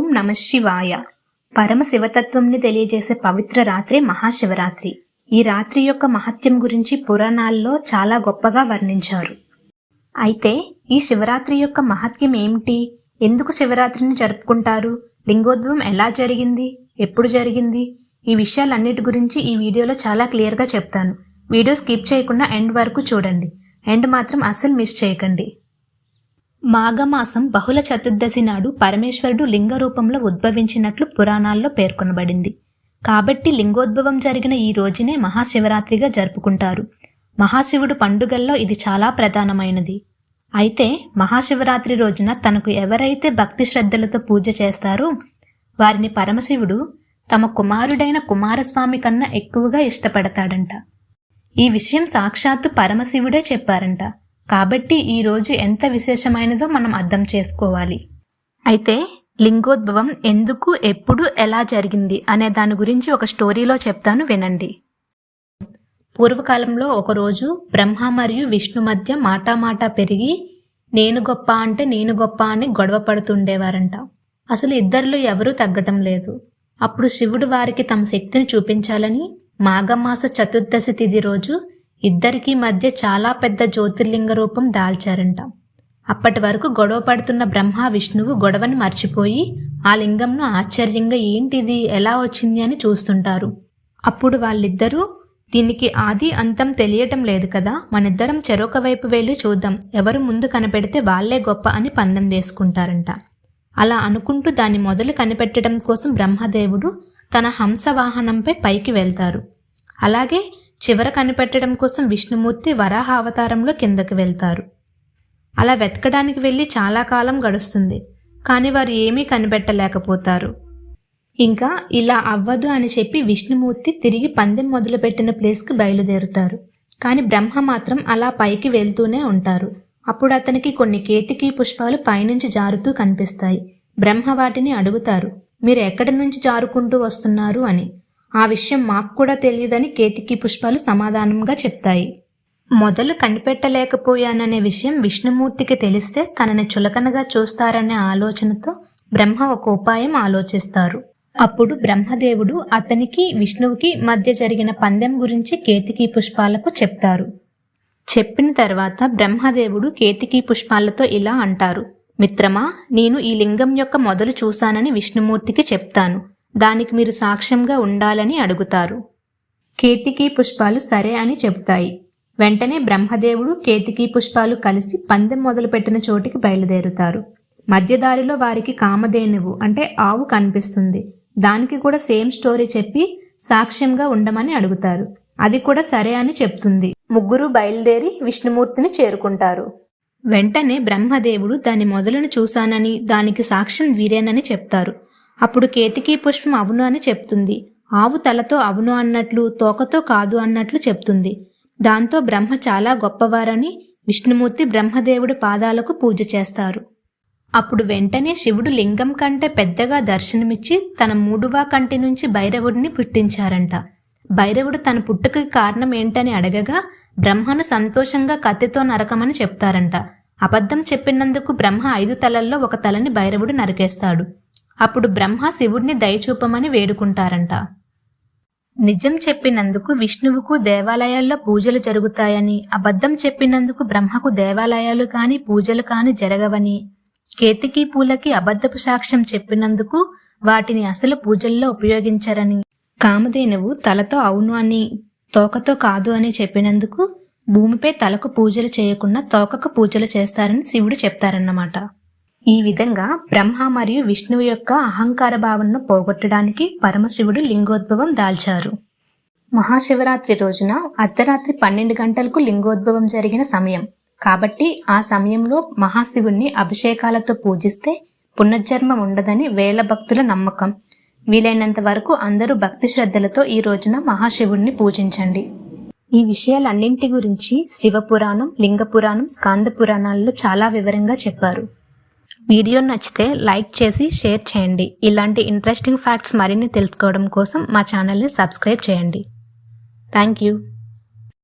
ఓం నమః శివాయ. పరమశివతత్వంని తెలియజేసే పవిత్ర రాత్రి మహాశివరాత్రి. ఈ రాత్రి యొక్క మహత్యం గురించి పురాణాల్లో చాలా గొప్పగా వర్ణించారు. అయితే ఈ శివరాత్రి యొక్క మహత్యం ఏమిటి? ఎందుకు శివరాత్రిని జరుపుకుంటారు? లింగోద్భవం ఎలా జరిగింది? ఎప్పుడు జరిగింది? ఈ విషయాలన్నిటి గురించి ఈ వీడియోలో చాలా క్లియర్గా చెప్తాను. వీడియో స్కిప్ చేయకుండా ఎండ్ వరకు చూడండి. ఎండ్ మాత్రం అస్సలు మిస్ చేయకండి. మాఘమాసం బహుళ చతుర్దశి నాడు పరమేశ్వరుడు లింగ రూపంలో ఉద్భవించినట్లు పురాణాల్లో పేర్కొనబడింది. కాబట్టి లింగోద్భవం జరిగిన ఈ రోజునే మహాశివరాత్రిగా జరుపుకుంటారు. మహాశివుడు పండుగల్లో ఇది చాలా ప్రధానమైనది. అయితే మహాశివరాత్రి రోజున తనకు ఎవరైతే భక్తి శ్రద్ధలతో పూజ చేస్తారో వారిని పరమశివుడు తమ కుమారుడైన కుమారస్వామి కన్నా ఎక్కువగా ఇష్టపడతాడంట. ఈ విషయం సాక్షాత్తు పరమశివుడే చెప్పారంట. కాబట్టి ఈ రోజు ఎంత విశేషమైనదో మనం అర్థం చేసుకోవాలి. అయితే లింగోద్భవం ఎందుకు, ఎప్పుడు, ఎలా జరిగింది అనే దాని గురించి ఒక స్టోరీలో చెప్తాను, వినండి. పూర్వకాలంలో ఒకరోజు బ్రహ్మ మరియు విష్ణు మధ్య మాటా పెరిగి నేను గొప్ప అంటే నేను గొప్ప అని గొడవ పడుతుండేవారంట. అసలు ఇద్దరిలో ఎవరూ తగ్గటం లేదు. అప్పుడు శివుడు వారికి తమ శక్తిని చూపించాలని మాఘమాస చతుర్దశి తిథి రోజు ఇద్దరికీ మధ్య చాలా పెద్ద జ్యోతిర్లింగ రూపం దాల్చారంట. అప్పటి వరకు గొడవ పడుతున్న బ్రహ్మ విష్ణువు గొడవని మర్చిపోయి ఆ లింగంను ఆశ్చర్యంగా ఏంటిది, ఎలా వచ్చింది అని చూస్తుంటారు. అప్పుడు వాళ్ళిద్దరూ దీనికి ఆది అంతం తెలియటం లేదు కదా, మనిద్దరం చెరొక వైపు వెళ్ళి చూద్దాం, ఎవరు ముందు కనిపెడితే వాళ్లే గొప్ప అని పందెం వేసుకుంటారంట. అలా అనుకుంటూ దాన్ని మొదలు కనిపెట్టడం కోసం బ్రహ్మదేవుడు తన హంస వాహనంపై పైకి వెళ్తారు. అలాగే చివర కనిపెట్టడం కోసం విష్ణుమూర్తి వరాహ అవతారంలో కిందకి వెళ్తారు. అలా వెతకడానికి వెళ్ళి చాలా కాలం గడుస్తుంది. కానీ వారు ఏమీ కనిపెట్టలేకపోతారు. ఇంకా ఇలా అవ్వదు అని చెప్పి విష్ణుమూర్తి తిరిగి పందెం మొదలుపెట్టిన ప్లేస్కి బయలుదేరుతారు. కానీ బ్రహ్మ మాత్రం అలా పైకి వెళ్తూనే ఉంటారు. అప్పుడు అతనికి కొన్ని కేతకీ పుష్పాలు పైనుంచి జారుతూ కనిపిస్తాయి. బ్రహ్మ వాటిని అడుగుతారు, మీరు ఎక్కడి నుంచి జారుకుంటూ వస్తున్నారు అని. ఆ విషయం మాకు కూడా తెలియదని కేతకీ పుష్పాలు సమాధానంగా చెప్తాయి. మొదలు కనిపెట్టలేకపోయాననే విషయం విష్ణుమూర్తికి తెలిస్తే తనని చులకనగా చూస్తారనే ఆలోచనతో బ్రహ్మ ఒక ఉపాయం ఆలోచిస్తారు. అప్పుడు బ్రహ్మదేవుడు అతనికి విష్ణువుకి మధ్య జరిగిన పందెం గురించి కేతకీ పుష్పాలకు చెప్తారు. చెప్పిన తర్వాత బ్రహ్మదేవుడు కేతకీ పుష్పాలతో ఇలా అంటారు, మిత్రమా, నేను ఈ లింగం యొక్క మొదలు చూశానని విష్ణుమూర్తికి చెప్తాను, దానికి మీరు సాక్ష్యంగా ఉండాలని అడుగుతారు. కేతకీ పుష్పాలు సరే అని చెబుతాయి. వెంటనే బ్రహ్మదేవుడు కేతకీ పుష్పాలు కలిసి పందెం మొదలుపెట్టిన చోటికి బయలుదేరుతారు. మధ్యదారిలో వారికి కామధేనువు అంటే ఆవు కనిపిస్తుంది. దానికి కూడా సేమ్ స్టోరీ చెప్పి సాక్ష్యంగా ఉండమని అడుగుతారు. అది కూడా సరే అని చెప్తుంది. ముగ్గురు బయలుదేరి విష్ణుమూర్తిని చేరుకుంటారు. వెంటనే బ్రహ్మదేవుడు దాని మొదలును చూశానని, దానికి సాక్ష్యం వీరేనని చెప్తారు. అప్పుడు కేతకీ పుష్పం అవును అని చెప్తుంది. ఆవు తలతో అవును అన్నట్లు, తోకతో కాదు అన్నట్లు చెప్తుంది. దాంతో బ్రహ్మ చాలా గొప్పవారని విష్ణుమూర్తి బ్రహ్మదేవుడి పాదాలకు పూజ చేస్తారు. అప్పుడు వెంటనే శివుడు లింగం కంటే పెద్దగా దర్శనమిచ్చి తన మూడువా కంటి నుంచి భైరవుడిని పుట్టించారంట. భైరవుడు తన పుట్టుకకి కారణం ఏంటని అడగగా బ్రహ్మను సంతోషంగా కత్తితో నరకమని చెప్తారంట. అబద్ధం చెప్పినందుకు బ్రహ్మ 5 తలల్లో ఒక తలని భైరవుడు నరికేస్తాడు. అప్పుడు బ్రహ్మ శివుడిని దయచూపమని వేడుకుంటారంట. నిజం చెప్పినందుకు విష్ణువుకు దేవాలయాల్లో పూజలు జరుగుతాయని, అబద్ధం చెప్పినందుకు బ్రహ్మకు దేవాలయాలు కాని పూజలు కాని జరగవని, కేతకీ పూలకి అబద్ధపు సాక్ష్యం చెప్పినందుకు వాటిని అసలు పూజల్లో ఉపయోగించరని, కామధేనువు తలతో అవును అని తోకతో కాదు అని చెప్పినందుకు భూమిపై తలకు పూజలు చేయకుండా తోకకు పూజలు చేస్తారని శివుడు చెప్తారన్నమాట. ఈ విధంగా బ్రహ్మ మరియు విష్ణువు యొక్క అహంకార భావనను పోగొట్టడానికి పరమశివుడు లింగోద్భవం దాల్చారు. మహాశివరాత్రి రోజున అర్ధరాత్రి 12 గంటలకు లింగోద్భవం జరిగిన సమయం. కాబట్టి ఆ సమయంలో మహాశివుణ్ణి అభిషేకాలతో పూజిస్తే పునర్జన్మ ఉండదని వేల భక్తుల నమ్మకం. వీలైనంత వరకు అందరూ భక్తి శ్రద్ధలతో ఈ రోజున మహాశివుణ్ణి పూజించండి. ఈ విషయాలన్నింటి గురించి శివపురాణం, లింగ పురాణం, స్కాంద పురాణాల్లో చాలా వివరంగా చెప్పారు. వీడియో నచ్చితే లైక్ చేసి షేర్ చేయండి. ఇలాంటి ఇంట్రెస్టింగ్ ఫ్యాక్ట్స్ మరిన్ని తెలుసుకోవడం కోసం మా ఛానల్ని సబ్స్క్రైబ్ చేయండి. Thank you.